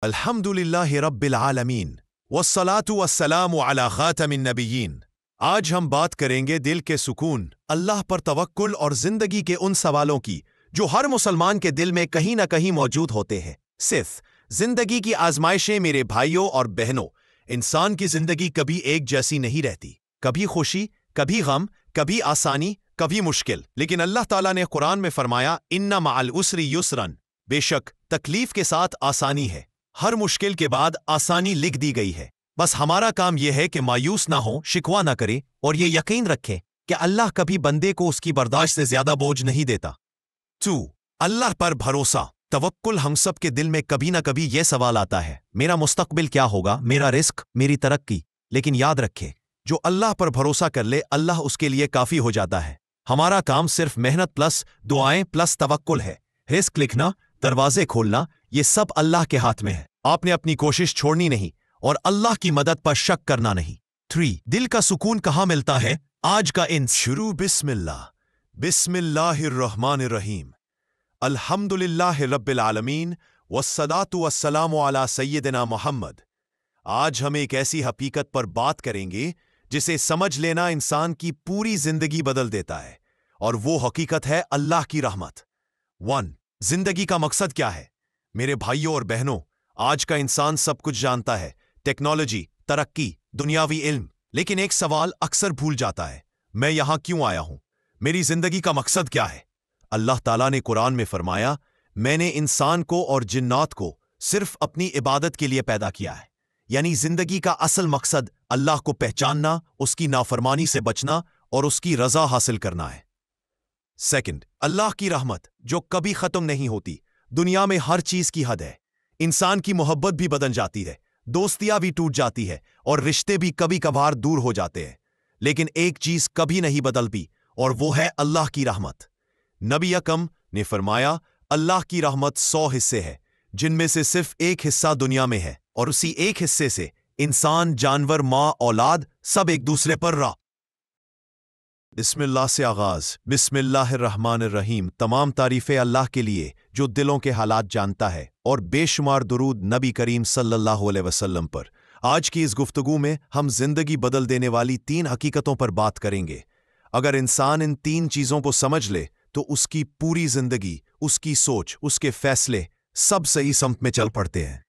अल्हम्दुलिल्लाहि रब्बिल आलमीन वस्सलातु वस्सलामु अला खातमिन नबिय्यीन। आज हम बात करेंगे दिल के सुकून, अल्लाह पर तवक्कुल और जिंदगी के उन सवालों की जो हर मुसलमान के दिल में कहीं ना कहीं मौजूद होते हैं। सिर्फ जिंदगी की आजमाइशें मेरे भाइयों और बहनों, इंसान की जिंदगी कभी एक जैसी नहीं रहती। कभी खुशी, कभी गम, कभी आसानी, कभी मुश्किल। लेकिन अल्लाह ताला ने कुरान में फरमाया, इन्ना मअल उसरी युसरन, बेशक तकलीफ के साथ आसानी है। हर मुश्किल के बाद आसानी लिख दी गई है। बस हमारा काम यह है कि मायूस ना हो, शिकवा ना करे और ये यकीन रखे कि अल्लाह कभी बंदे को उसकी बर्दाश्त से ज्यादा बोझ नहीं देता। 2. अल्लाह पर भरोसा, तवक्कुल। हम सब के दिल में कभी ना कभी यह सवाल आता है, मेरा मुस्तकबिल क्या होगा, मेरा रिस्क, मेरी तरक्की। लेकिन याद रखे, जो अल्लाह पर भरोसा कर ले, अल्लाह उसके लिए काफी हो जाता है। हमारा काम सिर्फ मेहनत प्लस दुआएं प्लस तवक्कुल है। रिस्क लिखना, दरवाजे खोलना, ये सब अल्लाह के हाथ में है। आपने अपनी कोशिश छोड़नी नहीं और अल्लाह की मदद पर शक करना नहीं। 3. दिल का सुकून कहाँ मिलता है? आज का इन शुरू बिस्मिल्लाह, बिस्मिल्लाहिर्रहमानिर्रहीम, अल्हम्दुलिल्लाहि रब्बिल आलमीन वस्सलातु वस्सलामु अला सय्यिदिना मुहम्मद। आज हम एक ऐसी हकीकत पर बात करेंगे जिसे समझ लेना इंसान की पूरी जिंदगी बदल देता है, और वो हकीकत है अल्लाह की रहमत। 1. जिंदगी का मकसद क्या है? मेरे भाइयों और बहनों, आज का इंसान सब कुछ जानता है, टेक्नोलॉजी, तरक्की, दुनियावी इल्म, लेकिन एक सवाल अक्सर भूल जाता है, मैं यहां क्यों आया हूं? मेरी जिंदगी का मकसद क्या है? अल्लाह ताला ने कुरान में फरमाया, मैंने इंसान को और जिन्नात को सिर्फ अपनी इबादत के लिए पैदा किया है। यानी जिंदगी का असल मकसद अल्लाह को पहचानना, उसकी नाफरमानी से बचना और उसकी रजा हासिल करना है। 2. अल्लाह की रहमत जो कभी खत्म नहीं होती। दुनिया में हर चीज की हद है। इंसान की मोहब्बत भी बदल जाती है, दोस्तियां भी टूट जाती है और रिश्ते भी कभी कभार दूर हो जाते हैं। लेकिन एक चीज कभी नहीं बदलती, और वो है अल्लाह की रहमत। नबी अकरम ने फरमाया, अल्लाह की रहमत 100 हिस्से है, जिनमें से सिर्फ एक हिस्सा दुनिया में है, और उसी एक हिस्से से इंसान, जानवर, माँ, औलाद सब एक दूसरे पर रा। बिस्मिल्लाह से आगाज। बिस्मिल्लाहिर्रहमानिर्रहीम। तमाम तारीफें अल्लाह के लिए जो दिलों के हालात जानता है, और बेशुमार दुरूद नबी करीम सल्लल्लाहु अलैहि वसल्लम पर। आज की इस गुफ्तगू में हम जिंदगी बदल देने वाली 3 हकीकतों पर बात करेंगे। अगर इंसान इन 3 चीजों को समझ ले तो उसकी पूरी जिंदगी, उसकी सोच, उसके फैसले सब सही समत में चल पड़ते हैं।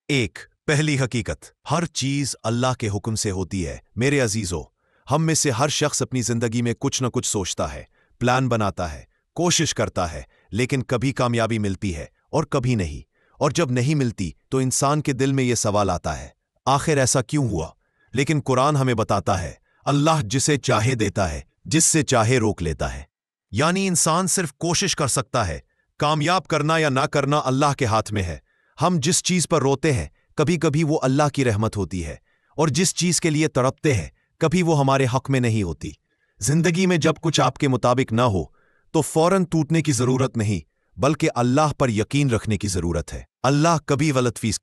1. पहली हकीकत, हर चीज अल्लाह के हुक्म से होती है। मेरे अजीजों, हम में से हर शख्स अपनी जिंदगी में कुछ न कुछ सोचता है, प्लान बनाता है, कोशिश करता है, लेकिन कभी कामयाबी मिलती है और कभी नहीं। और जब नहीं मिलती तो इंसान के दिल में यह सवाल आता है, आखिर ऐसा क्यों हुआ? लेकिन कुरान हमें बताता है, अल्लाह जिसे चाहे देता है, जिससे चाहे रोक लेता है। यानी इंसान सिर्फ कोशिश कर सकता है, कामयाब करना या ना करना अल्लाह के हाथ में है। हम जिस चीज पर रोते हैं, कभी कभी वो अल्लाह की रहमत होती है, और जिस चीज के लिए तड़पते हैं, कभी वो हमारे हक में नहीं होती। जिंदगी में जब कुछ आपके मुताबिक ना हो तो फौरन टूटने की जरूरत नहीं, बल्कि अल्लाह पर यकीन रखने की जरूरत है। अल्लाह कभी गलत फीस